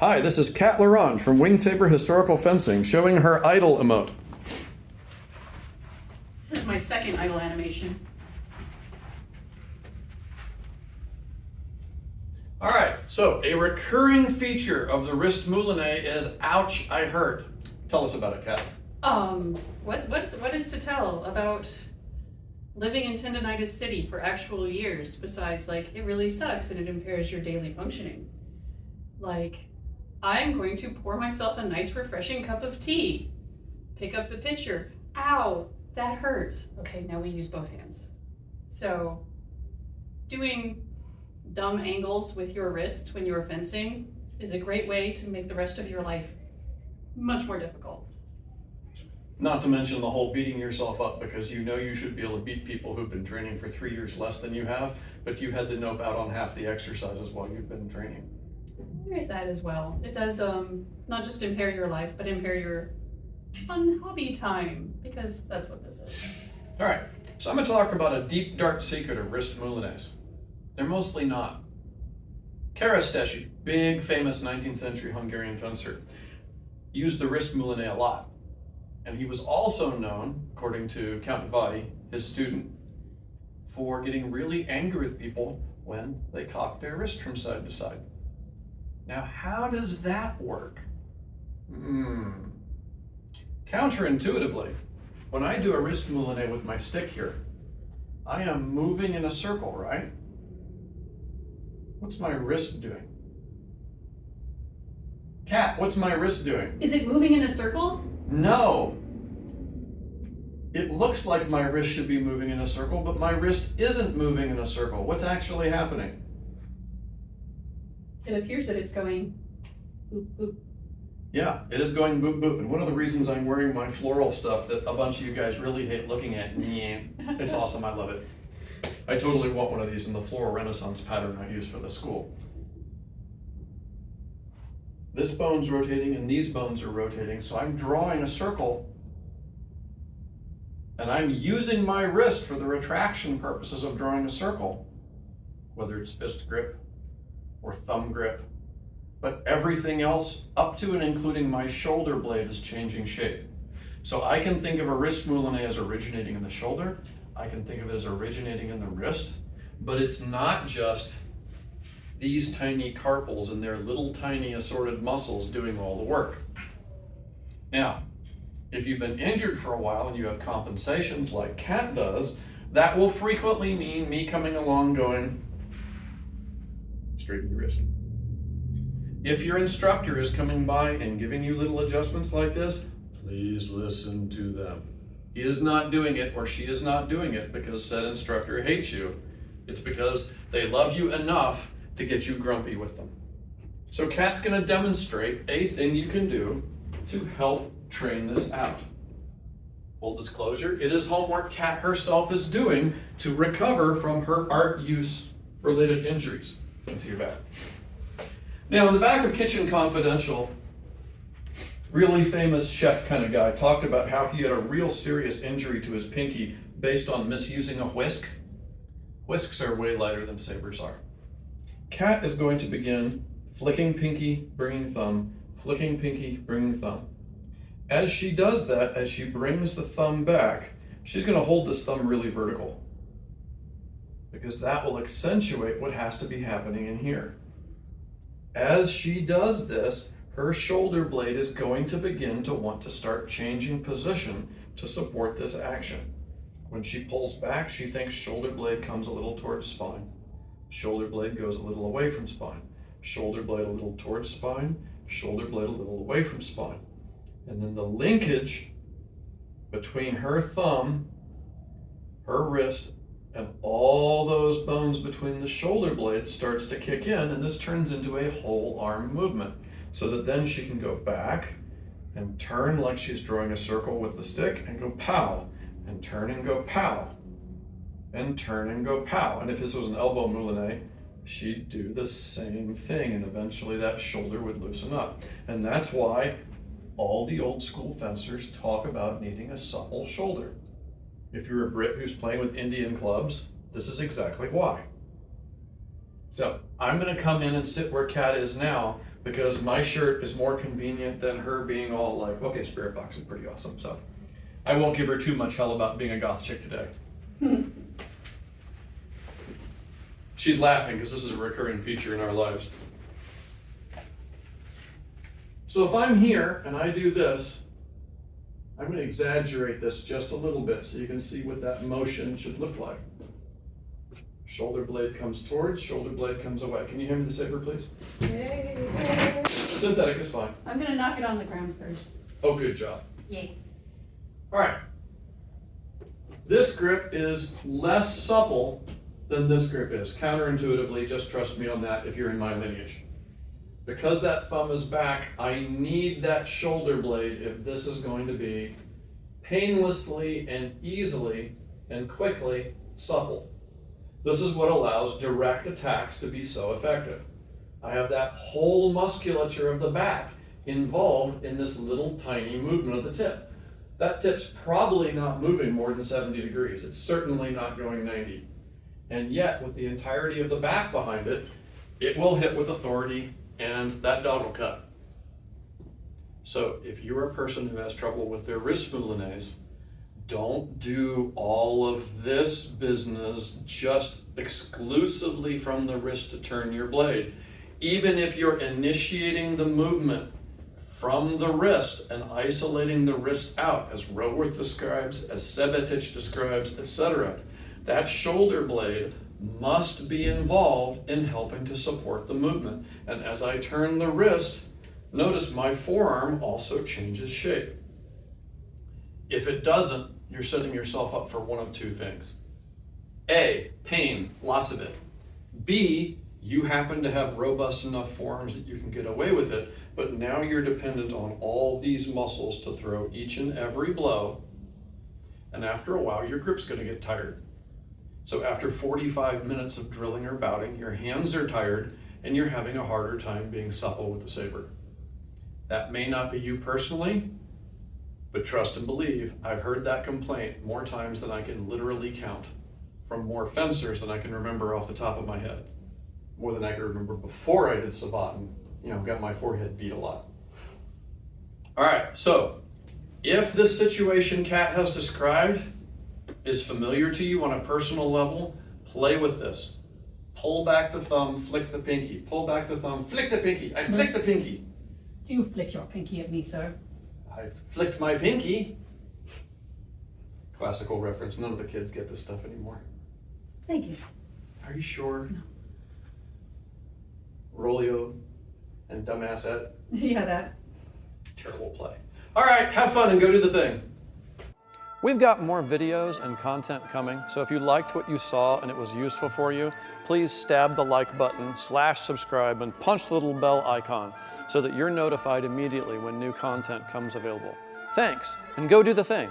Hi, this is Kat Larange from Winged Saber Historical Fencing, showing her idle emote. This is my second idle animation. All right, so a recurring feature of the wrist Moulinet is ouch, I hurt. Tell us about it, Kat. What is to tell about living in tendonitis city for actual years besides like it really sucks and it impairs your daily functioning? Like, I'm going to pour myself a nice refreshing cup of tea. Pick up the pitcher. Ow, that hurts. Okay, now we use both hands. So, doing dumb angles with your wrists when you're fencing is a great way to make the rest of your life much more difficult. Not to mention the whole beating yourself up because you know you should be able to beat people who've been training for 3 years less than you have, but you had to nope out on half the exercises while you've been training. There's that as well. It does not just impair your life, but impair your fun hobby time, because that's what this is. All right, so I'm gonna talk about a deep, dark secret of wrist Moulinets. They're mostly not. Keresztes, big, famous 19th century Hungarian fencer, used the wrist Moulinet a lot. And he was also known, according to Count Vadi, his student, for getting really angry with people when they cocked their wrist from side to side. Now, how does that work? Counterintuitively, when I do a wrist Moulinet with my stick here, I am moving in a circle, right? What's my wrist doing? Kat, what's my wrist doing? Is it moving in a circle? No. It looks like my wrist should be moving in a circle, but my wrist isn't moving in a circle. What's actually happening? It appears that it's going boop, boop. Yeah, it is going boop, boop. And one of the reasons I'm wearing my floral stuff that a bunch of you guys really hate looking at, it's awesome, I love it. I totally want one of these in the floral renaissance pattern I use for the school. This bone's rotating and these bones are rotating, so I'm drawing a circle and I'm using my wrist for the retraction purposes of drawing a circle, whether it's fist grip or thumb grip, but everything else up to and including my shoulder blade is changing shape. So I can think of a wrist Moulinet as originating in the shoulder, I can think of it as originating in the wrist, but it's not just these tiny carpals and their little tiny assorted muscles doing all the work. Now, if you've been injured for a while and you have compensations like Kat does, that will frequently mean me coming along going, straighten your wrist. If your instructor is coming by and giving you little adjustments like this, please listen to them. He is not doing it or she is not doing it because said instructor hates you. It's because they love you enough to get you grumpy with them. So Kat's gonna demonstrate a thing you can do to help train this out. Full disclosure, it is homework Kat herself is doing to recover from her art use related injuries. You can see her back. Now in the back of Kitchen Confidential, really famous chef kind of guy talked about how he had a real serious injury to his pinky based on misusing a whisk. Whisks are way lighter than sabers are. Kat is going to begin flicking pinky, bringing thumb, flicking pinky, bringing thumb. As she does that, as she brings the thumb back, she's going to hold this thumb really vertical because that will accentuate what has to be happening in here. As she does this, her shoulder blade is going to begin to want to start changing position to support this action. When she pulls back, she thinks shoulder blade comes a little towards spine. Shoulder blade goes a little away from spine. Shoulder blade a little towards spine. Shoulder blade a little away from spine. And then the linkage between her thumb, her wrist, and all those bones between the shoulder blades starts to kick in, and this turns into a whole arm movement. So that then she can go back and turn like she's drawing a circle with the stick and go pow, and turn and go pow, and turn and go pow. And if this was an elbow Moulinet, she'd do the same thing, and eventually that shoulder would loosen up. And that's why all the old school fencers talk about needing a supple shoulder. If you're a Brit who's playing with Indian clubs, this is exactly why. So I'm going to come in and sit where Kat is now because my shirt is more convenient than her being all like, okay, Spirit Box is pretty awesome. So I won't give her too much hell about being a goth chick today. She's laughing because this is a recurring feature in our lives. So if I'm here and I do this, I'm going to exaggerate this just a little bit so you can see what that motion should look like. Shoulder blade comes towards, shoulder blade comes away. Can you hand me the saber, please? Yay. Synthetic is fine. I'm gonna knock it on the ground first. Oh, good job. Yay. All right. This grip is less supple than this grip is. Counterintuitively, just trust me on that if you're in my lineage. Because that thumb is back, I need that shoulder blade if this is going to be painlessly and easily and quickly supple. This is what allows direct attacks to be so effective. I have that whole musculature of the back involved in this little tiny movement of the tip. That tip's probably not moving more than 70 degrees. It's certainly not going 90. And yet, with the entirety of the back behind it, it will hit with authority and that dog will cut. So if you're a person who has trouble with their wrist Moulinets, don't do all of this business just exclusively from the wrist to turn your blade. Even if you're initiating the movement from the wrist and isolating the wrist out, as Roworth describes, as Sebetich describes, etc., that shoulder blade must be involved in helping to support the movement. And as I turn the wrist, notice my forearm also changes shape. If it doesn't, you're setting yourself up for one of two things. A, pain, lots of it. B, you happen to have robust enough forearms that you can get away with it, but now you're dependent on all these muscles to throw each and every blow, and after a while, your grip's gonna get tired. So after 45 minutes of drilling or bouting, your hands are tired, and you're having a harder time being supple with the saber. That may not be you personally, but trust and believe, I've heard that complaint more times than I can literally count, from more fencers than I can remember off the top of my head. More than I can remember before I did Savate and got my forehead beat a lot. All right, so if this situation Kat has described is familiar to you on a personal level, play with this. Pull back the thumb, flick the pinky. Pull back the thumb, flick the pinky. I flick the pinky. You flick your pinky at me, sir. I flicked my pinky. Classical reference. None of the kids get this stuff anymore. Thank you. Are you sure? No. Rolio and dumbassette. Yeah, that. Terrible play. All right, have fun and go do the thing. We've got more videos and content coming, so if you liked what you saw and it was useful for you, please stab the like button, /subscribe, and punch the little bell icon so that you're notified immediately when new content comes available. Thanks, and go do the thing.